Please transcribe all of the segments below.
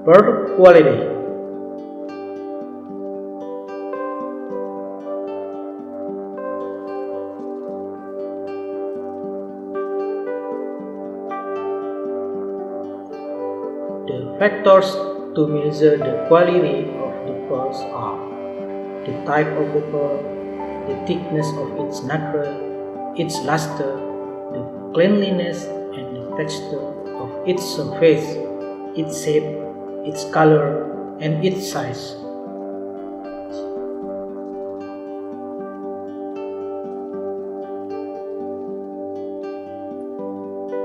Pearl quality. The factors to measure the quality of the pearls are the type of the pearl, the thickness of its nacre, its luster, the cleanliness and the texture of its surface, its shape, its color, and its size.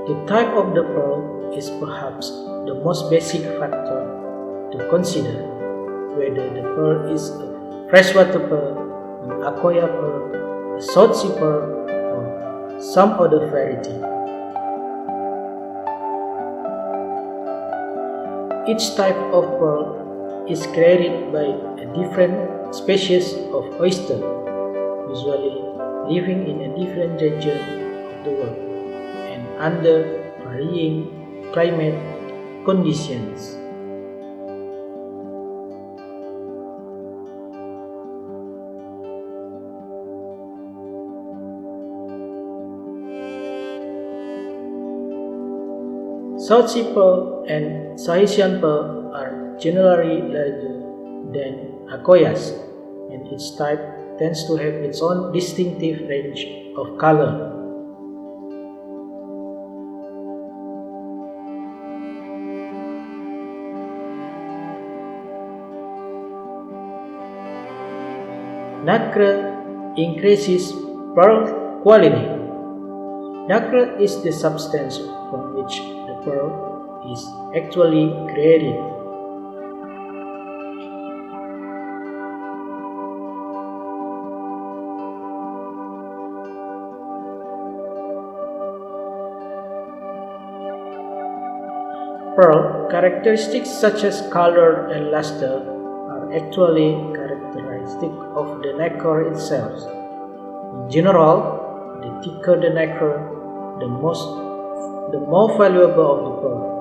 The type of the pearl is perhaps the most basic factor to consider whether the pearl is a freshwater pearl, an akoya pearl, a South Sea pearl, or some other variety. Each type of pearl is created by a different species of oyster, usually living in a different region of the world and under varying climate conditions. South Sea pearl and Tahitian pearl are generally larger than akoyas, and each type tends to have its own distinctive range of color. Nacre increases pearl quality. Nacre is the substance from which the pearl is actually created. Pearl characteristics such as color and luster are actually characteristic of the nacre itself. In general, the thicker the nacre, the more valuable of the pearl.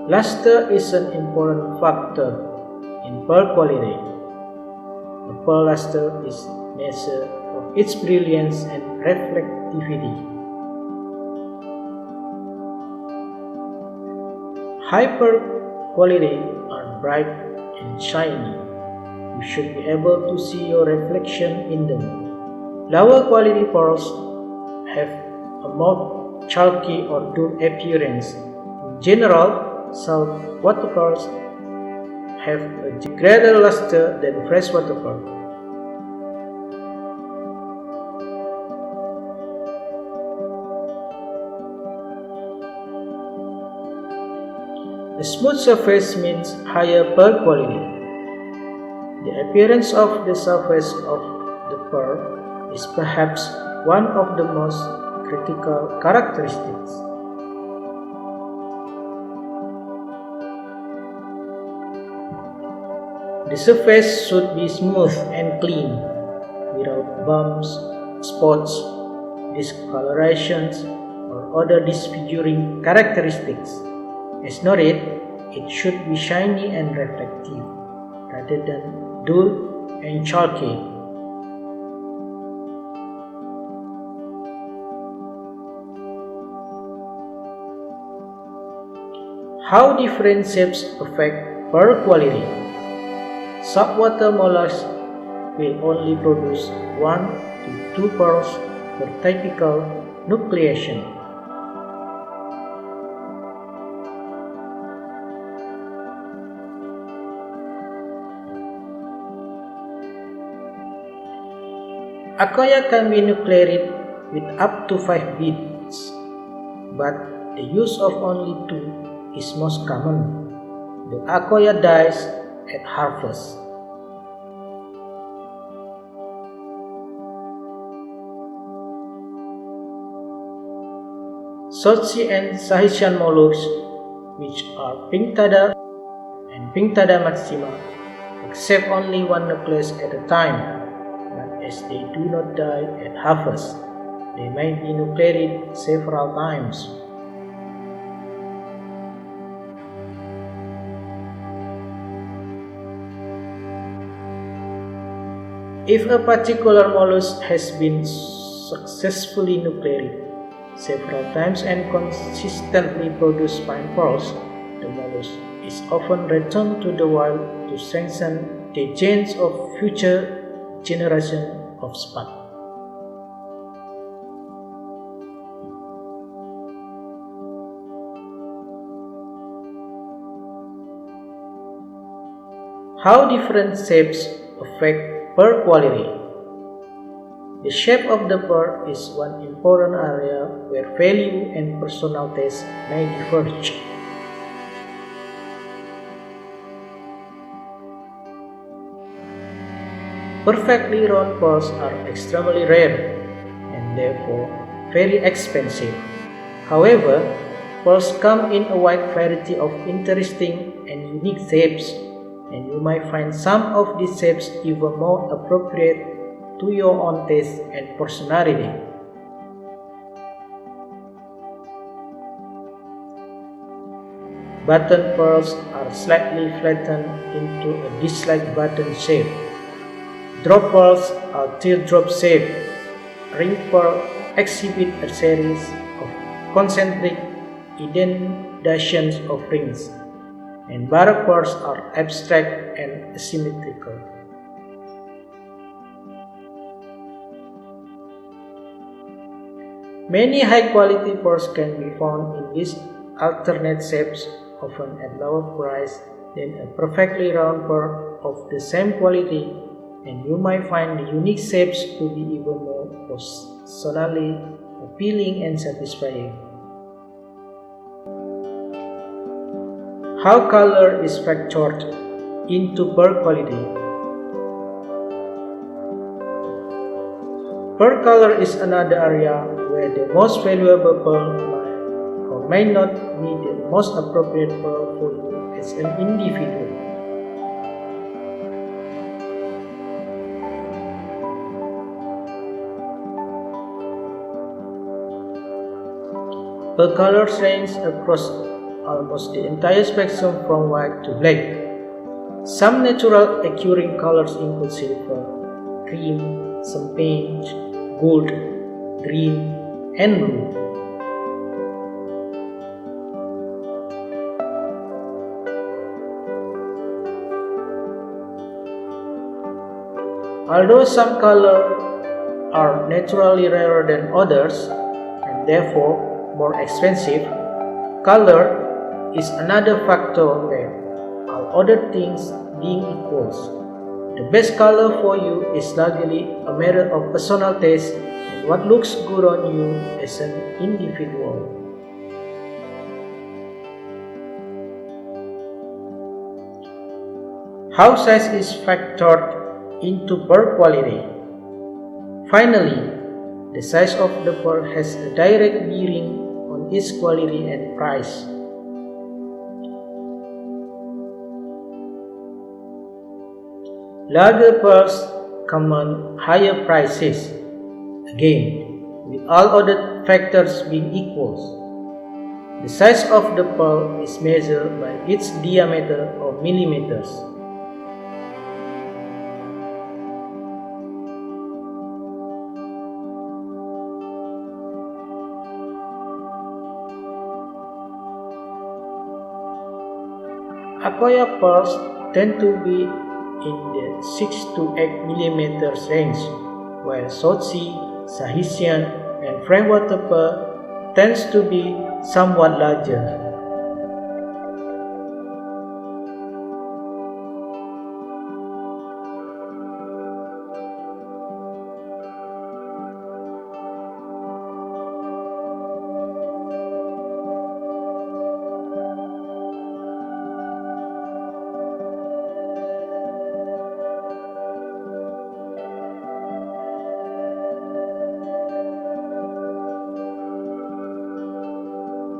Luster is an important factor in pearl quality. The pearl luster is measured of its brilliance and reflectivity. High pearl quality are bright and shiny. You should be able to see your reflection in them. Lower quality pearls have a more chalky or dull appearance. In general, saltwater pearls have a greater luster than freshwater pearls. A smooth surface means higher pearl quality. The appearance of the surface of the pearl is perhaps one of the most critical characteristics. The surface should be smooth and clean, without bumps, spots, discolorations, or other disfiguring characteristics. As noted, it should be shiny and reflective, rather than dull and chalky. How different shapes affect pearl quality? Saltwater mollusks will only produce 1 to 2 pearls per typical nucleation. Akoya can be nucleated with up to 5 beads, but the use of only 2 is most common. The akoya dies at harvest. South Sea and Tahitian mollusks, which are Pinctada and Pinctada maxima, except only one necklace at a time. But as they do not die at harvest, they may be nucleated several times. If a particular mollusk has been successfully nucleated several times and consistently produce fine pearls, the mollusk is often returned to the wild to strengthen the genes of future generations of spark. How different shapes affect pearl quality? The shape of the pearl is one important area where value and personal taste may diverge. Perfectly round pearls are extremely rare and therefore very expensive. However, pearls come in a wide variety of interesting and unique shapes, and you might find some of these shapes even more appropriate to your own taste and personality. Button pearls are slightly flattened into a disc-like button shape. Drop pearls are teardrop shaped. Ring pearls exhibit a series of concentric indentations of rings, and barred pearls are abstract and asymmetrical. Many high-quality pearls can be found in these alternate shapes, often at lower price than a perfectly round pearl of the same quality, and you might find the unique shapes to be even more personally appealing and satisfying. How color is factored into pearl quality? Pearl color is another area where the most valuable pearl might or may not be the most appropriate pearl for you as an individual. Pearl colors range across almost the entire spectrum from white to black. Some natural occurring colors include silver, cream, champagne, gold, green, and blue. Although some colors are naturally rarer than others and therefore more expensive, color is another factor where, all other things being equals, the best color for you is largely a matter of personal taste and what looks good on you as an individual. How size is factored into pearl quality? Finally, the size of the pearl has a direct bearing on its quality and price. Larger pearls command higher prices, again, with all other factors being equal. The size of the pearl is measured by its diameter or millimeters. Akoya pearls tend to be in the 6 to 8 mm range, while Sea, Tahitian, and freshwater pearl tends to be somewhat larger.